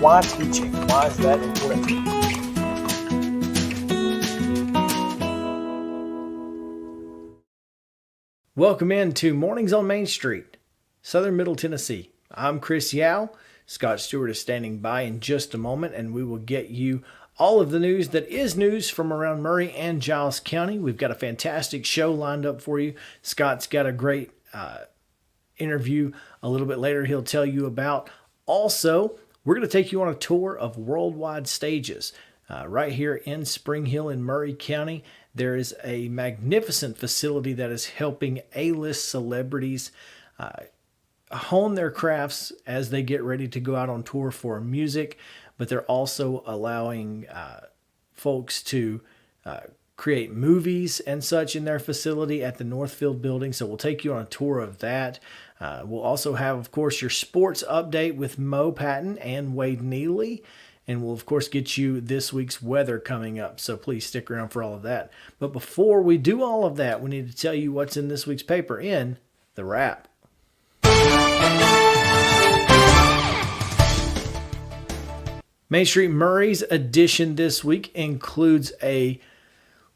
why teaching? Why is that important? Welcome into Mornings on Main Street, Southern Middle Tennessee. I'm Chris Yow. Scott Stewart is standing by in just a moment, and we will get you all of the news that is news from around Maury and Giles County. We've got a fantastic show lined up for you. Scott's got a great interview a little bit later he'll tell you about. Also, we're going to take you on a tour of Worldwide Stages. Right here in Spring Hill in Maury County, there is a magnificent facility that is helping A-list celebrities hone their crafts as they get ready to go out on tour for music, but they're also allowing folks to create movies and such in their facility at the Northfield building. So we'll take you on a tour of that. We'll also have, of course, your sports update with Mo Patton and Wade Neely. And we'll, of course, get you this week's weather coming up. So please stick around for all of that. But before we do all of that, we need to tell you what's in this week's paper in The Wrap. Main Street Maury's edition this week includes a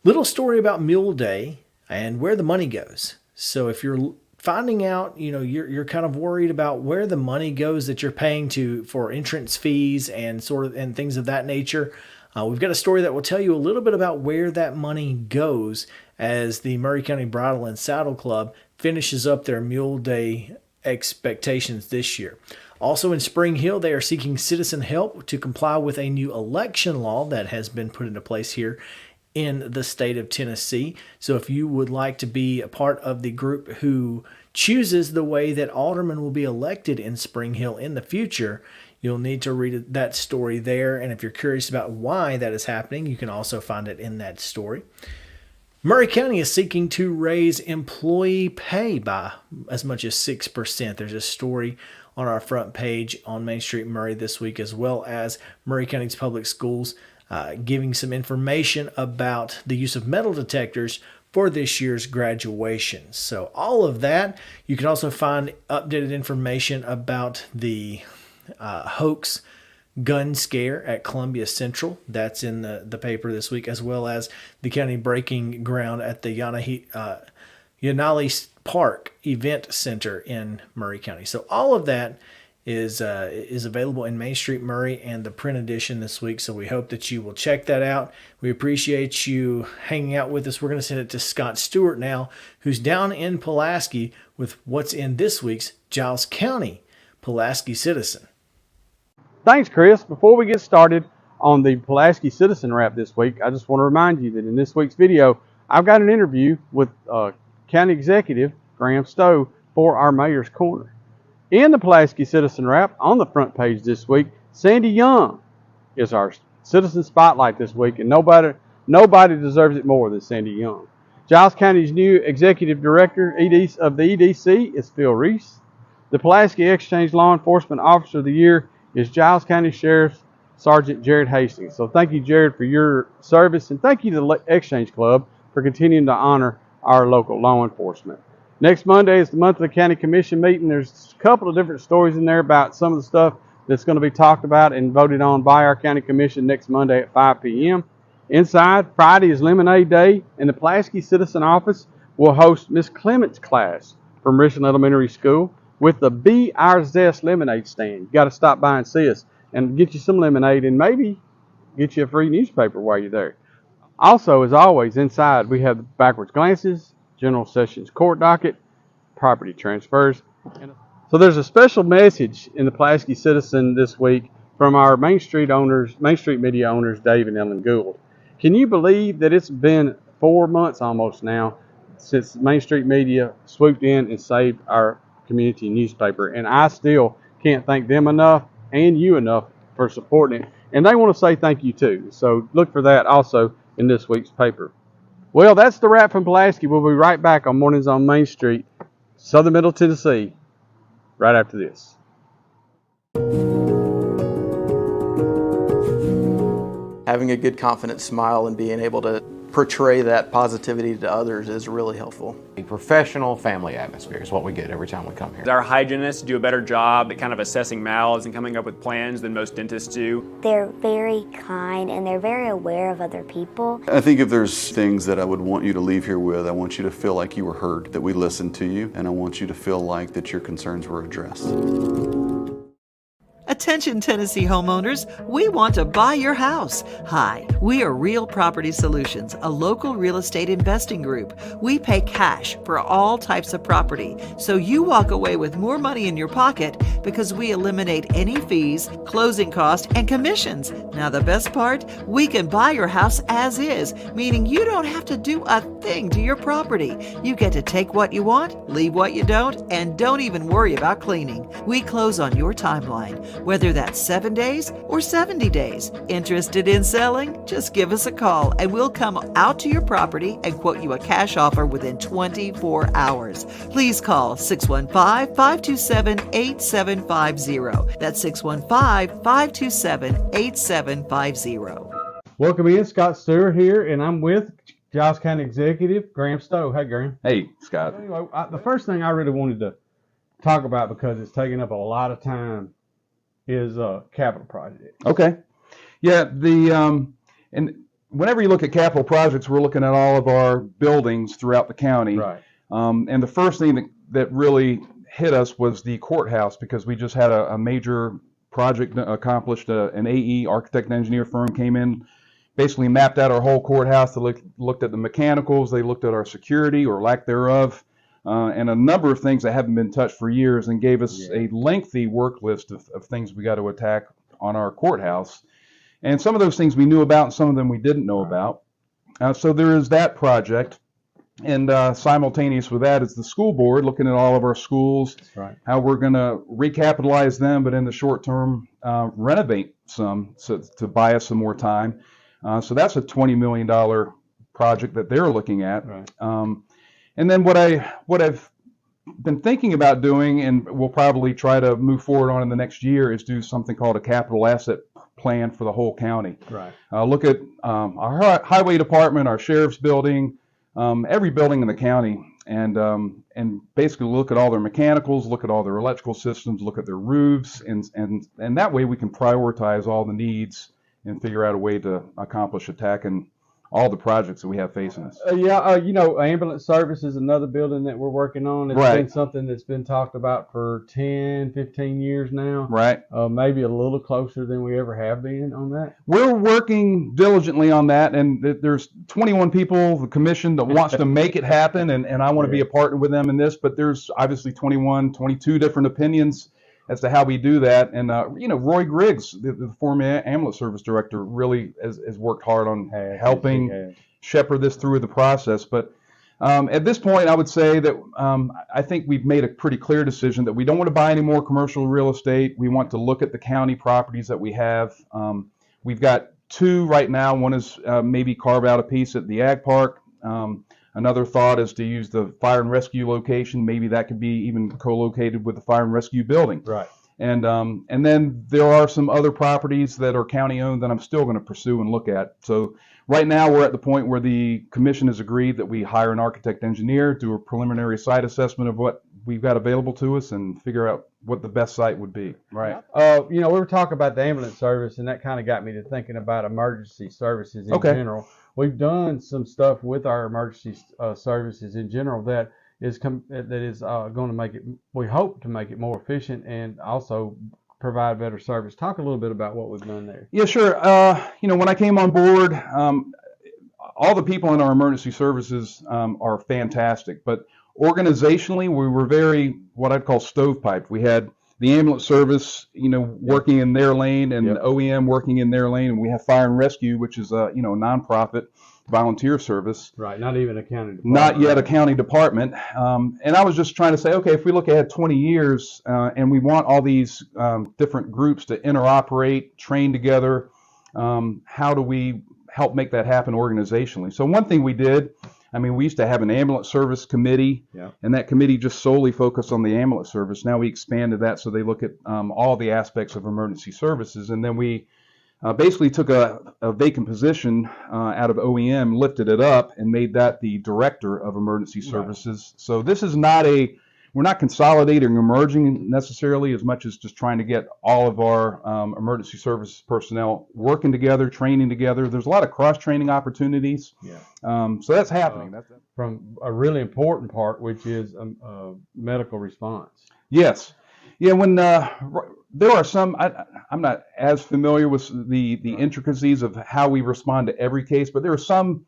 little story about Mule Day and where the money goes. So if you're finding out, you're kind of worried about where the money goes that you're paying for entrance fees and and things of that nature, we've got a story that will tell you a little bit about where that money goes as the Maury County Bridle and Saddle Club finishes up their Mule Day expectations this year. Also in Spring Hill, they are seeking citizen help to comply with a new election law that has been put into place here in the state of Tennessee. So if you would like to be a part of the group who chooses the way that aldermen will be elected in Spring Hill in the future, you'll need to read that story there. And if you're curious about why that is happening, you can also find it in that story. Maury County is seeking to raise employee pay by as much as 6%. There's a story on our front page on Main Street Maury this week, as well as Maury County's public schools giving some information about the use of metal detectors for this year's graduation. So all of that. You can also find updated information about the hoax gun scare at Columbia Central. That's in the paper this week, as well as the county breaking ground at the Yanali Park Event Center in Maury County. So all of that is available in Main Street Maury and the print edition this week. So we hope that you will check that out. We appreciate you hanging out with us. We're going to send it to Scott Stewart now, who's down in Pulaski with what's in this week's Giles County Pulaski Citizen. Thanks, Chris. Before we get started on the Pulaski Citizen Wrap this week, I just want to remind you that in this week's video, I've got an interview with County Executive Graham Stowe for our Mayor's Corner. In the Pulaski Citizen Wrap, on the front page this week, Sandy Young is our Citizen Spotlight this week, and nobody deserves it more than Sandy Young. Giles County's new Executive Director of the EDC is Phil Reese. The Pulaski Exchange Law Enforcement Officer of the Year is Giles County Sheriff Sergeant Jared Hastings. So thank you, Jared, for your service, and thank you to the Exchange Club for continuing to honor our local law enforcement. Next Monday is the monthly county commission meeting. There's a couple of different stories in there about some of the stuff that's going to be talked about and voted on by our county commission next Monday at 5 p.m. Inside, Friday is Lemonade Day, and the Pulaski Citizen Office will host Miss Clement's class from Richland Elementary School with the Be Our Zest lemonade stand. You got to stop by and see us and get you some lemonade and maybe get you a free newspaper while you're there. Also, as always, inside we have the backwards glances, general sessions court docket, property transfers. So there's a special message in the Pulaski Citizen this week from our Main Street media owners, Dave and Ellen Gould. Can you believe that it's been 4 months almost now since Main Street Media swooped in and saved our community newspaper? And I still can't thank them enough and you enough for supporting it. And they want to say thank you too. So look for that also in this week's paper. Well, that's the wrap from Pulaski. We'll be right back on Mornings on Main Street, Southern Middle Tennessee, right after this. Having a good, confident smile and being able to portray that positivity to others is really helpful. A professional family atmosphere is what we get every time we come here. Our hygienists do a better job at kind of assessing mouths and coming up with plans than most dentists do. They're very kind and they're very aware of other people. I think if there's things that I would want you to leave here with, I want you to feel like you were heard, that we listened to you, and I want you to feel like that your concerns were addressed. Attention Tennessee homeowners, we want to buy your house. Hi, we are Real Property Solutions, a local real estate investing group. We pay cash for all types of property, so you walk away with more money in your pocket because we eliminate any fees, closing costs, and commissions. Now the best part, we can buy your house as is, meaning you don't have to do a thing to your property. You get to take what you want, leave what you don't, and don't even worry about cleaning. We close on your timeline, whether that's 7 days or 70 days. Interested in selling? Just give us a call and we'll come out to your property and quote you a cash offer within 24 hours. Please call 615-527-8750. That's 615-527-8750. Welcome in, Scott Stewart here, and I'm with Giles County Executive Graham Stowe. Hey, Graham. Hey, Scott. Anyway, the first thing I really wanted to talk about, because it's taken up a lot of time, is capital project. Okay. Yeah, and whenever you look at capital projects, we're looking at all of our buildings throughout the county. Right. And the first thing that really hit us was the courthouse, because we just had a major project accomplished. An AE, architect and engineer firm, came in, basically mapped out our whole courthouse. They looked at the mechanicals, they looked at our security or lack thereof, and a number of things that haven't been touched for years, and gave us a lengthy work list of things we got to attack on our courthouse. And some of those things we knew about, and some of them we didn't know about. So there is that project. And simultaneous with that is the school board, looking at all of our schools, That's right. how we're going to recapitalize them, but in the short term, renovate some to buy us some more time. So that's a $20 million project that they're looking at. Right. And then what I've been thinking about doing, and we'll probably try to move forward on in the next year, is do something called a capital asset plan for the whole county. Right. Look at our highway department, our sheriff's building, every building in the county, and basically look at all their mechanicals, look at all their electrical systems, look at their roofs, and that way we can prioritize all the needs and figure out a way to accomplish attacking all the projects that we have facing us. Ambulance service is another building that we're working on. It's Right. been something that's been talked about for 10, 15 years now. Right. Maybe a little closer than we ever have been on that. We're working diligently on that, and there's 21 people, the commission, that wants to make it happen, and I want to be a partner with them in this, but there's obviously 22 different opinions as to how we do that. And, Roy Griggs, the former ambulance service director, really has worked hard on helping shepherd this through the process. But at this point, I would say that I think we've made a pretty clear decision that we don't want to buy any more commercial real estate. We want to look at the county properties that we have. We've got two right now. One is maybe carve out a piece at the Ag Park. Another thought is to use the fire and rescue location. Maybe that could be even co-located with the fire and rescue building. Right. And then there are some other properties that are county owned that I'm still going to pursue and look at. So right now we're at the point where the commission has agreed that we hire an architect engineer, do a preliminary site assessment of what we've got available to us, and figure out what the best site would be. Right. We were talking about the ambulance service, and that kind of got me to thinking about emergency services in general. We've done some stuff with our emergency services in general that is going to make it, we hope to make it more efficient and also provide better service. Talk a little bit about what we've done there. Yeah, sure. When I came on board, all the people in our emergency services are fantastic, but organizationally we were very, what I'd call, stovepiped. We had the ambulance service, working in their lane, and OEM working in their lane, and we have fire and rescue, which is a nonprofit volunteer service. Right, not even a county department. Not yet a county department. And I was just trying to say, okay, if we look ahead 20 years and we want all these different groups to interoperate, train together, how do we help make that happen organizationally? So one thing we did, we used to have an ambulance service committee, and that committee just solely focused on the ambulance service. Now we expanded that so they look at all the aspects of emergency services, and then we basically took a vacant position out of OEM, lifted it up, and made that the director of emergency services. Right. So this is not we're not consolidating or merging necessarily as much as just trying to get all of our emergency services personnel working together, training together. There's a lot of cross-training opportunities. Yeah. So that's happening. From a really important part, which is medical response. Yes. Yeah, when there are some, I'm not as familiar with the intricacies of how we respond to every case, but there are some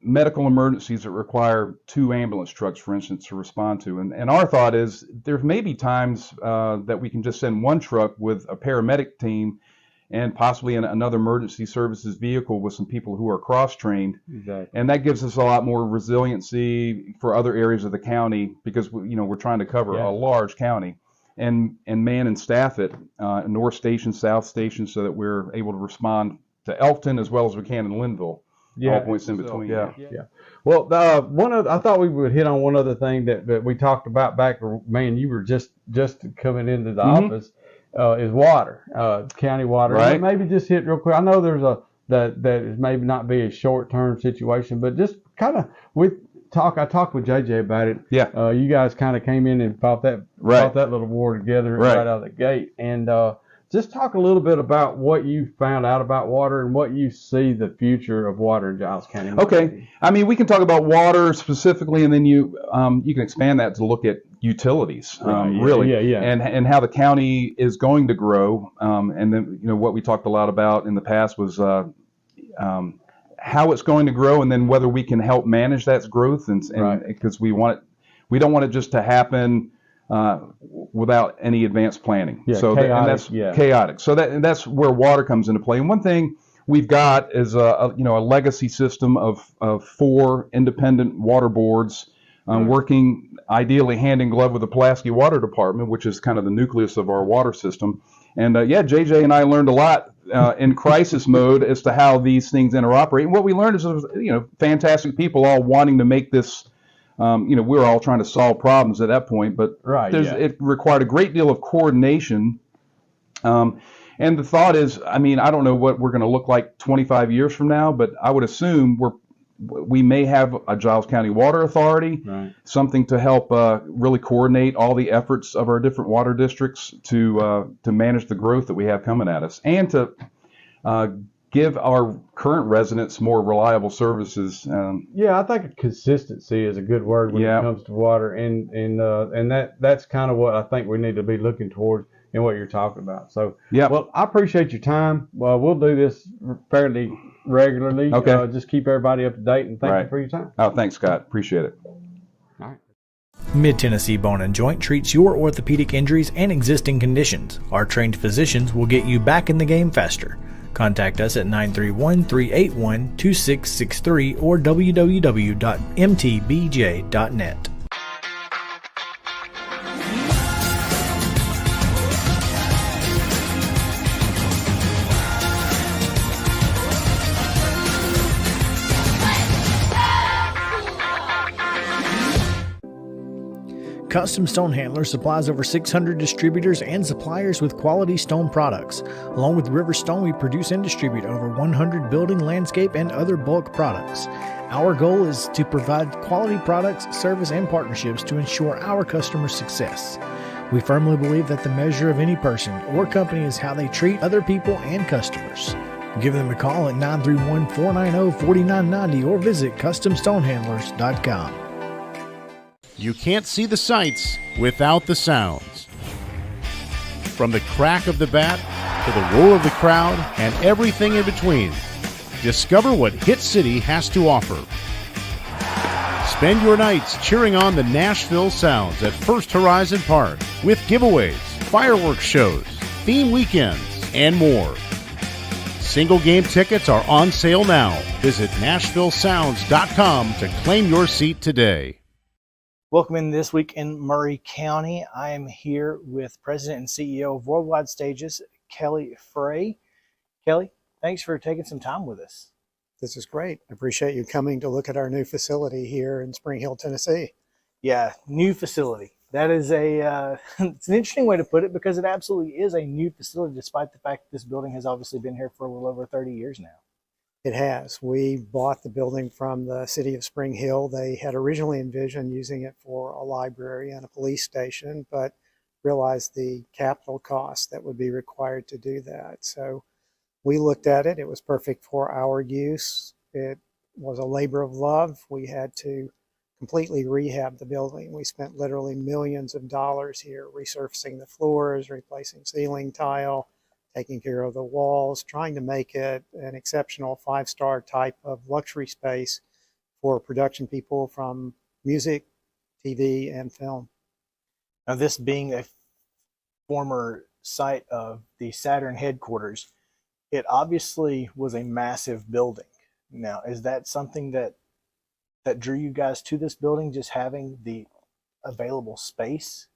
medical emergencies that require 2 ambulance trucks, for instance, to respond to. And our thought is there may be times that we can just send 1 truck with a paramedic team and possibly another emergency services vehicle with some people who are cross-trained. Exactly. And that gives us a lot more resiliency for other areas of the county because we're trying to cover a large county. And man and staff it, North Station, South Station, so that we're able to respond to Elkton as well as we can in Linville. Yeah, all points in between. Yeah. Well, I thought we would hit on one other thing that we talked about back. Man, you were just coming into the office. Is water, county water. Right. Maybe just hit real quick. I know there's that is maybe not be a short-term situation, but just kind of I talked with JJ about it. Yeah. You guys kind of came in and fought that little war together right out of the gate, and just talk a little bit about what you found out about water and what you see the future of water in Giles County. Okay. I mean, we can talk about water specifically, and then you can expand that to look at utilities, really, and how the county is going to grow. And then, what we talked a lot about in the past was how it's going to grow, and then whether we can help manage that growth, and because we don't want it just to happen without any advanced planning. Yeah, so chaotic, that's chaotic. So that's where water comes into play. And one thing we've got is a legacy system of 4 independent water boards working ideally hand in glove with the Pulaski Water Department, which is kind of the nucleus of our water system. And JJ and I learned a lot in crisis mode as to how these things interoperate. And what we learned is, fantastic people all wanting to make this. We were all trying to solve problems at that point, but it required a great deal of coordination. And the thought is, I don't know what we're going to look like 25 years from now, but I would assume we may have a Giles County Water Authority, something to help really coordinate all the efforts of our different water districts to manage the growth that we have coming at us, and to give our current residents more reliable services. I think consistency is a good word when it comes to water, and that's kind of what I think we need to be looking towards in what you're talking about. So, well, I appreciate your time. Well, we'll do this fairly regularly. Okay. Just keep everybody up to date, and thank you for your time. Oh, thanks, Scott. Appreciate it. All right. Mid-Tennessee Bone and Joint treats your orthopedic injuries and existing conditions. Our trained physicians will get you back in the game faster. Contact us at 931-381-2663 or www.mtbj.net. Custom Stone Handler supplies over 600 distributors and suppliers with quality stone products. Along with River Stone, we produce and distribute over 100 building, landscape, and other bulk products. Our goal is to provide quality products, service, and partnerships to ensure our customers' success. We firmly believe that the measure of any person or company is how they treat other people and customers. Give them a call at 931-490-4990 or visit CustomStonehandlers.com. You can't see the sights without the sounds. From the crack of the bat to the roar of the crowd and everything in between, discover what Hit City has to offer. Spend your nights cheering on the Nashville Sounds at First Horizon Park with giveaways, fireworks shows, theme weekends, and more. Single game tickets are on sale now. Visit NashvilleSounds.com to claim your seat today. Welcome in this week in Murray County. I am here with President and CEO of Worldwide Stages, Kelly Frey. Kelly, thanks for taking some time with us. This is great. I appreciate you coming to look at our new facility here in Spring Hill, Tennessee. Yeah, new facility. That is it's an interesting way to put it, because it absolutely is a new facility, despite the fact that this building has obviously been here for a little over 30 years now. It has. We bought the building from the city of Spring Hill. They had originally envisioned using it for a library and a police station, but realized the capital cost that would be required to do that. So we looked at it. It was perfect for our use. It was a labor of love. We had to completely rehab the building. We spent literally millions of dollars here, resurfacing the floors, replacing ceiling tile, taking care of the walls, trying to make it an exceptional 5-star type of luxury space for production people from music, TV, and film. Now, this being a former site of the Saturn headquarters, it obviously was a massive building. Now, is that something that drew you guys to this building, just having the available space?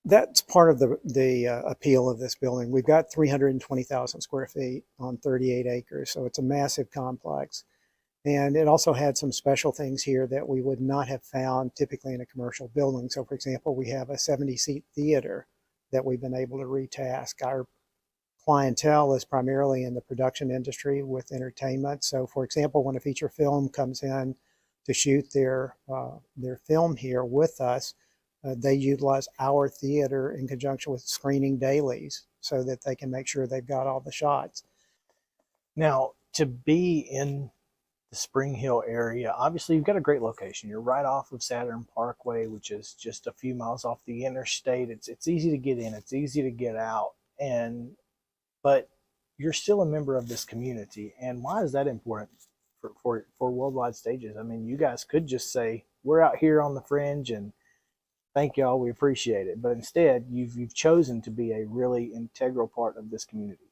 That's part of the appeal of this building. We've got 320,000 square feet on 38 acres, so it's a massive complex. And it also had some special things here that we would not have found typically in a commercial building. So, for example, we have a 70-seat theater that we've been able to retask. Our clientele is primarily in the production industry with entertainment. So, for example, when a feature film comes in to shoot their film here with us, they utilize our theater in conjunction with screening dailies so that they can make sure they've got all the shots. Now, to be in the Spring Hill area, obviously you've got a great location. You're right off of Saturn Parkway, which is just a few miles off the interstate. It's easy to get in, it's easy to get out, but you're still a member of this community. And why is that important for Worldwide Stages? I mean, you guys could just say, we're out here on the fringe and thank y'all, we appreciate it. But instead, you've chosen to be a really integral part of this community.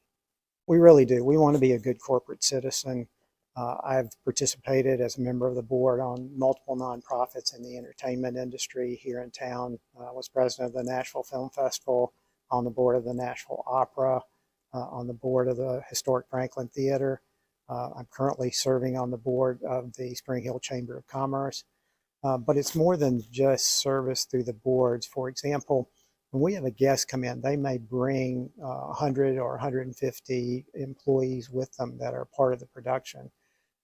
We really do. We want to be a good corporate citizen. I've participated as a member of the board on multiple nonprofits in the entertainment industry here in town. I was president of the Nashville Film Festival, on the board of the Nashville Opera, on the board of the Historic Franklin Theater. I'm currently serving on the board of the Spring Hill Chamber of Commerce. But it's more than just service through the boards. For example, when we have a guest come in, they may bring 100 or 150 employees with them that are part of the production.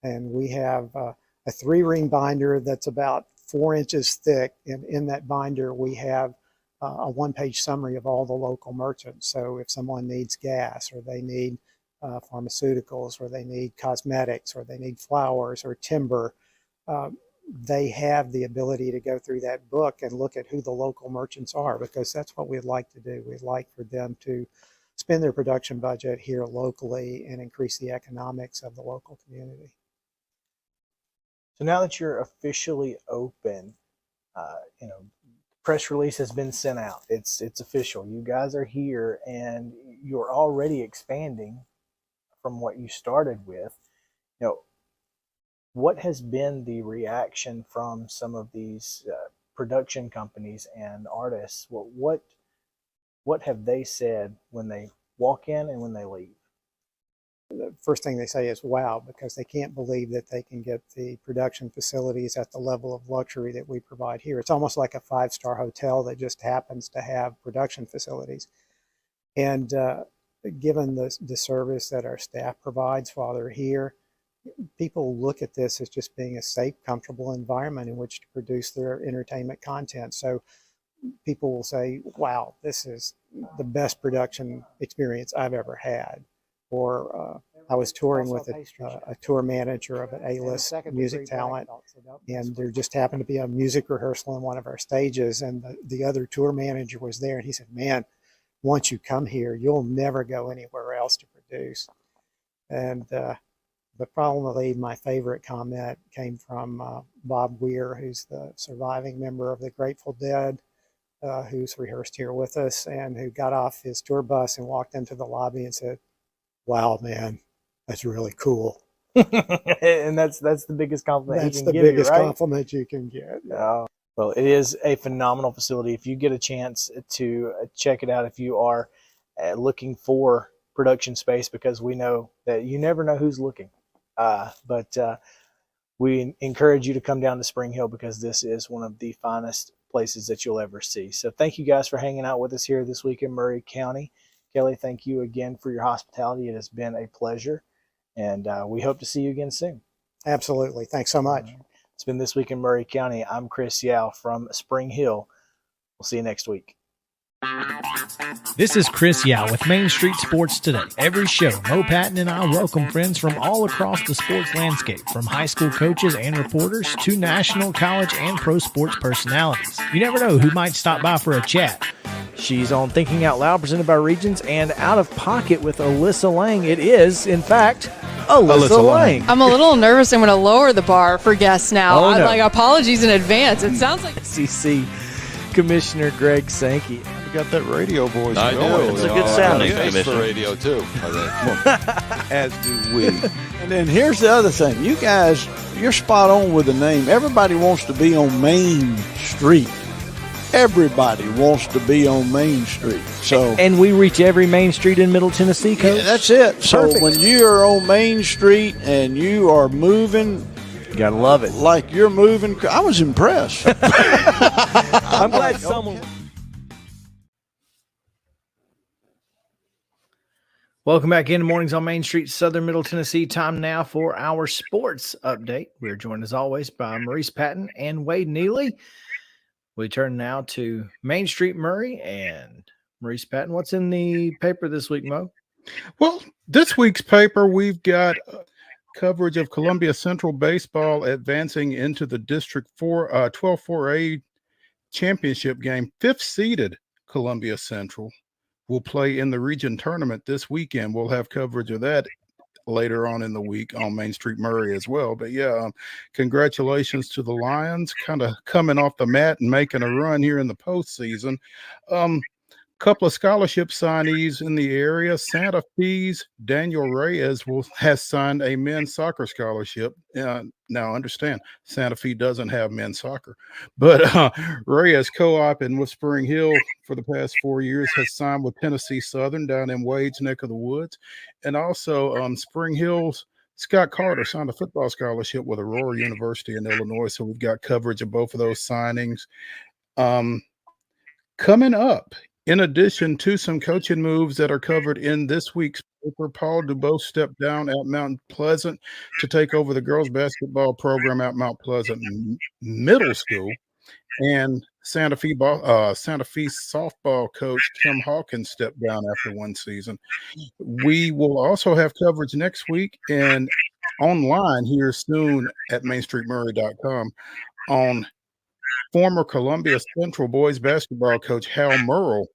And we have a 3-ring binder that's about 4 inches thick. And in that binder, we have a 1-page summary of all the local merchants. So if someone needs gas, or they need pharmaceuticals, or they need cosmetics, or they need flowers or timber, they have the ability to go through that book and look at who the local merchants are, because that's what we'd like to do. We'd like for them to spend their production budget here locally and increase the economics of the local community. So now that you're officially open, press release has been sent out. It's official. You guys are here, and you're already expanding from what you started with. What has been the reaction from some of these production companies and artists? What have they said when they walk in and when they leave? The first thing they say is wow, because they can't believe that they can get the production facilities at the level of luxury that we provide here. It's almost like a 5-star hotel that just happens to have production facilities. And given the service that our staff provides while they're here, people look at this as just being a safe, comfortable environment in which to produce their entertainment content. So people will say, wow, this is the best production experience I've ever had. Or I was touring with a tour manager of an A-list music talent, and there just happened to be a music rehearsal in one of our stages, and the other tour manager was there, and he said, man, once you come here, you'll never go anywhere else to produce. And but probably my favorite comment came from Bob Weir, who's the surviving member of the Grateful Dead, who's rehearsed here with us, and who got off his tour bus and walked into the lobby and said, wow, man, that's really cool. And that's the biggest compliment that's you can the give biggest you, right? compliment you can get. Yeah. Well, it is a phenomenal facility. If you get a chance to check it out, if you are looking for production space, because we know that you never know who's looking. But we encourage you to come down to Spring Hill, because this is one of the finest places that you'll ever see. So thank you guys for hanging out with us here this week in Murray County. Kelly, thank you again for your hospitality. It has been a pleasure, and we hope to see you again soon. Absolutely. Thanks so much. It's been This Week in Murray County. I'm Chris Yow from Spring Hill. We'll see you next week. This is Chris Yow with Main Street Sports Today. Every show, Mo Patton and I welcome friends from all across the sports landscape, from high school coaches and reporters to national, college, and pro sports personalities. You never know who might stop by for a chat. She's on Thinking Out Loud, presented by Regions, and Out of Pocket with Alyssa Lang. It is, in fact, Alyssa Lang. I'm a little nervous. I'm going to lower the bar for guests now. Oh, no. Apologies in advance. It sounds like SEC Commissioner Greg Sankey. You got that radio voice. I do. It's a good sound. Thanks for radio, too. As do we. And then here's the other thing. You guys, you're spot on with the name. Everybody wants to be on Main Street. Everybody wants to be on Main Street. So, and we reach every main street in Middle Tennessee, Coach. Yeah, that's it. So Perfect. when you are on Main Street and you are moving, you gotta love it. Like you're moving. I was impressed. I'm glad someone. Welcome back into Mornings on Main Street, Southern Middle Tennessee. Time now for our sports update. We're joined as always by Maurice Patton and Wade Neely. We turn now to Main Street Murray and Maurice Patton. What's in the paper this week, Mo? Well, this week's paper, we've got coverage of Columbia Central baseball advancing into the District 12-4A championship game. Fifth-seeded Columbia Central will play in the region tournament this weekend. We'll have coverage of that later on in the week on Main Street Murray as well. But yeah, congratulations to the Lions, kind of coming off the mat and making a run here in the postseason. Couple of scholarship signees in the area. Santa Fe's Daniel Reyes has signed a men's soccer scholarship. Now, understand, Santa Fe doesn't have men's soccer, but Reyes co-oping with Spring Hill for the past 4 years, has signed with Tennessee Southern down in Wade's neck of the woods. And also Spring Hill's Scott Carter signed a football scholarship with Aurora University in Illinois. So we've got coverage of both of those signings. Coming up, in addition to some coaching moves that are covered in this week's paper, Paul Dubois stepped down at Mount Pleasant to take over the girls basketball program at Mount Pleasant Middle School. And Santa Fe softball coach Kim Hawkins stepped down after one season. We will also have coverage next week and online here soon at mainstreetmurray.com on former Columbia Central boys basketball coach Hal Murrell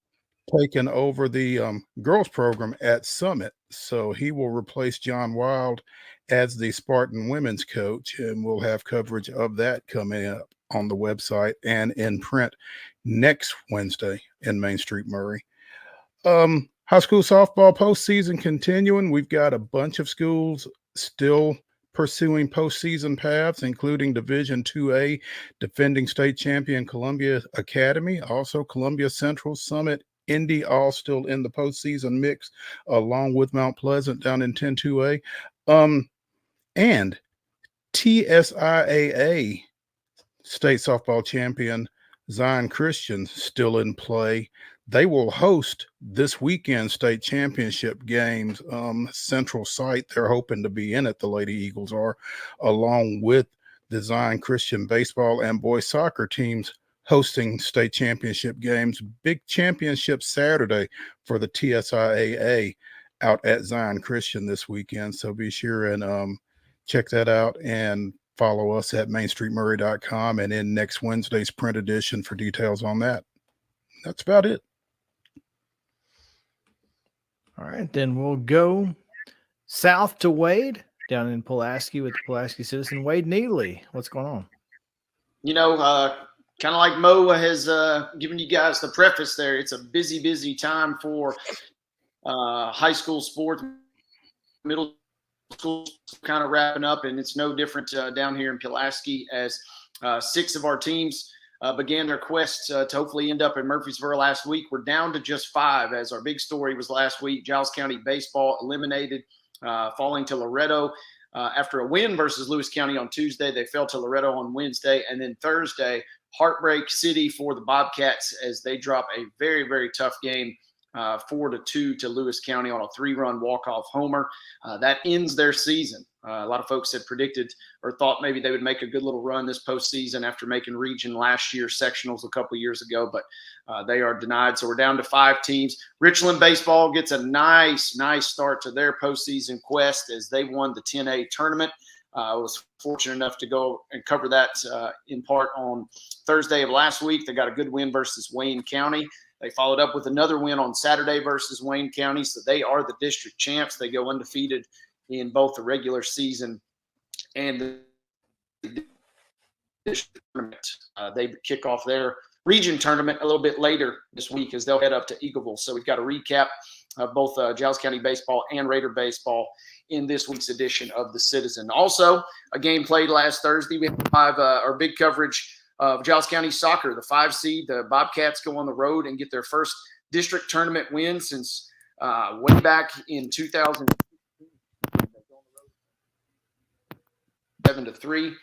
taking over the girls program at Summit. So he will replace John Wild as the Spartan women's coach, and we'll have coverage of that coming up on the website and in print next Wednesday in Main Street Murray. High school softball postseason continuing. We've got a bunch of schools still pursuing postseason paths, including Division 2A defending state champion Columbia Academy, also Columbia Central, Summit, Indy, all still in the postseason mix, along with Mount Pleasant down in 10-2A. And TSIAA state softball champion Zion Christian still in play. They will host this weekend state championship games. Central site, they're hoping to be in it, the Lady Eagles are, along with the Zion Christian baseball and boys soccer teams hosting state championship games. Big championship Saturday for the TSIAA out at Zion Christian this weekend. So be sure and check that out and follow us at mainstreetmurray.com and in next Wednesday's print edition for details on that. That's about it. All right, then we'll go south to Wade down in Pulaski with the Pulaski Citizen. Wade Neely, what's going on? You know, kind of like Mo has given you guys the preface there, it's a busy, busy time for high school sports, middle school kind of wrapping up, and it's no different down here in Pulaski as 6 of our teams began their quest to hopefully end up in Murfreesboro last week. We're down to just 5 as our big story was last week. Giles County baseball eliminated, falling to Loretto after a win versus Lewis County on Tuesday. They fell to Loretto on Wednesday. And then Thursday, heartbreak city for the Bobcats as they drop a very, very tough game, 4-2 to Lewis County on a 3-run walk-off homer. That ends their season. A lot of folks had predicted or thought maybe they would make a good little run this postseason after making region last year, sectionals a couple years ago, but they are denied. So we're down to 5 teams. Richland baseball gets a nice start to their postseason quest as they won the 10A tournament. I was fortunate enough to go and cover that in part on Thursday of last week. They got a good win versus Wayne County. They followed up with another win on Saturday versus Wayne County, so they are the district champs. They go undefeated in both the regular season and the district tournament. They kick off their region tournament a little bit later this week as they'll head up to Eagleville. So we've got a recap of both Giles County baseball and Raider baseball in this week's edition of the Citizen. Also, a game played last Thursday. We have our big coverage of Giles County soccer, the 5 seed. The Bobcats go on the road and get their first district tournament win since way back in 2000. 7-3,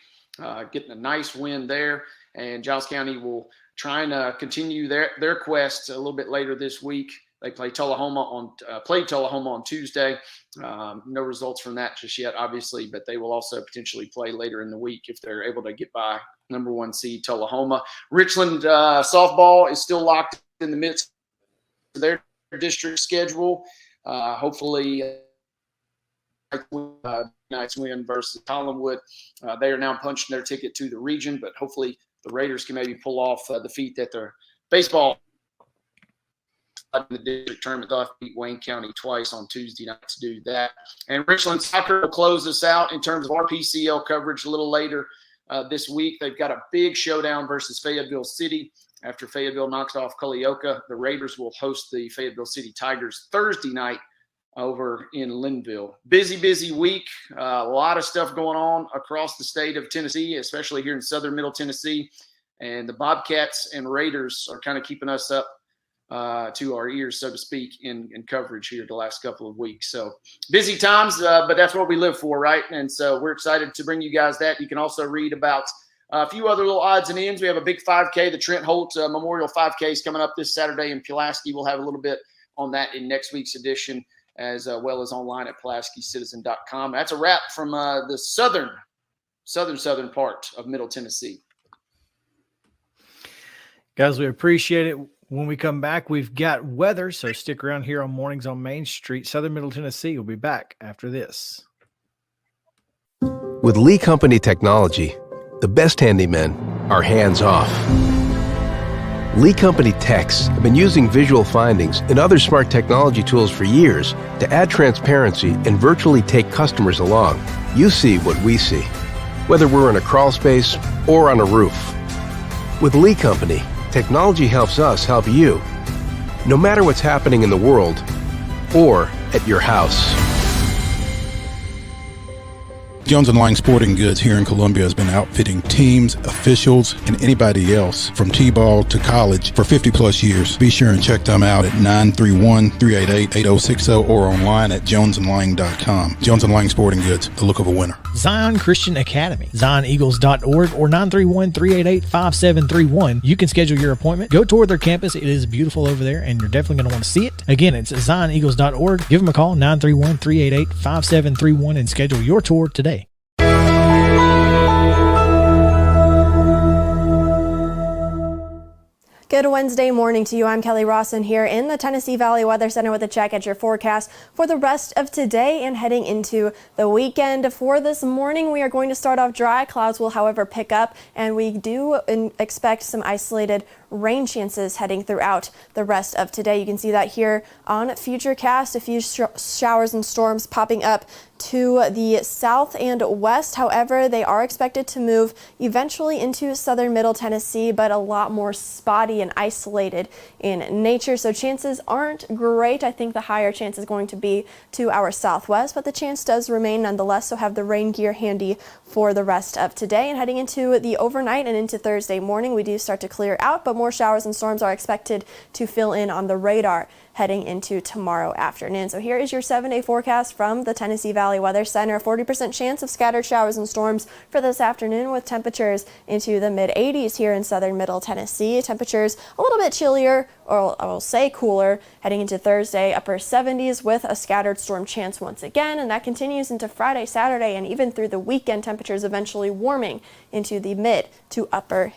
getting a nice win there. And Giles County will try and continue their quest a little bit later this week. They played Tullahoma on Tuesday. No results from that just yet, obviously, but they will also potentially play later in the week if they're able to get by number 1 seed Tullahoma. Richland softball is still locked in the midst of their district schedule. Hopefully, night's win versus Collinwood. They are now punching their ticket to the region, but hopefully the Raiders can maybe pull off the feat that their baseball in the district tournament. They'll have to beat Wayne County twice on Tuesday night to do that. And Richland Soccer will close us out in terms of our PCL coverage a little later this week. They've got a big showdown versus Fayetteville City. After Fayetteville knocks off Culleoka, the Raiders will host the Fayetteville City Tigers Thursday night over in Linville. Busy week. A lot of stuff going on across the state of Tennessee, especially here in southern middle Tennessee. And the Bobcats and Raiders are kind of keeping us up to our ears, so to speak, in coverage here the last couple of weeks. So busy times, but that's what we live for, right? And so we're excited to bring you guys that. You can also read about a few other little odds and ends. We have a big 5K, the Trent Holt Memorial 5K is coming up this Saturday in Pulaski. We'll have a little bit on that in next week's edition, as well as online at PulaskiCitizen.com. That's a wrap from the southern part of Middle Tennessee. Guys, we appreciate it. When we come back, we've got weather, so stick around here on Mornings on Main Street. Southern Middle Tennessee will be back after this. With Lee Company technology, the best handymen are hands-off. Lee Company techs have been using visual findings and other smart technology tools for years to add transparency and virtually take customers along. You see what we see, whether we're in a crawl space or on a roof. With Lee Company, technology helps us help you, no matter what's happening in the world or at your house. Jones & Lang Sporting Goods here in Columbia has been outfitting teams, officials, and anybody else from T-ball to college for 50 plus years. Be sure and check them out at 931-388-8060 or online at jonesandlang.com. Jones & Lang Sporting Goods, the look of a winner. Zion Christian Academy, zioneagles.org or 931-388-5731. You can schedule your appointment. Go tour their campus. It is beautiful over there, and you're definitely going to want to see it. Again, it's zioneagles.org. Give them a call, 931-388-5731, and schedule your tour today. Good Wednesday morning to you. I'm Kelly Rawson here in the Tennessee Valley Weather Center with a check at your forecast for the rest of today and heading into the weekend. For this morning, we are going to start off dry. Clouds will, however, pick up, and we do expect some isolated rain chances heading throughout the rest of today. You can see that here on Futurecast, a few showers and storms popping up to the south and west. However, they are expected to move eventually into southern middle Tennessee, but a lot more spotty and isolated in nature. So chances aren't great. I think the higher chance is going to be to our southwest, but the chance does remain nonetheless. So have the rain gear handy for the rest of today. And heading into the overnight and into Thursday morning, we do start to clear out, but more more showers and storms are expected to fill in on the radar heading into tomorrow afternoon. So here is your 7-day forecast from the Tennessee Valley Weather Center. 40% chance of scattered showers and storms for this afternoon, with temperatures into the mid-80s here in southern middle Tennessee. Temperatures a little bit chillier, or I will say cooler, heading into Thursday, upper 70s with a scattered storm chance once again, and that continues into Friday, Saturday, and even through the weekend. Temperatures eventually warming into the mid to upper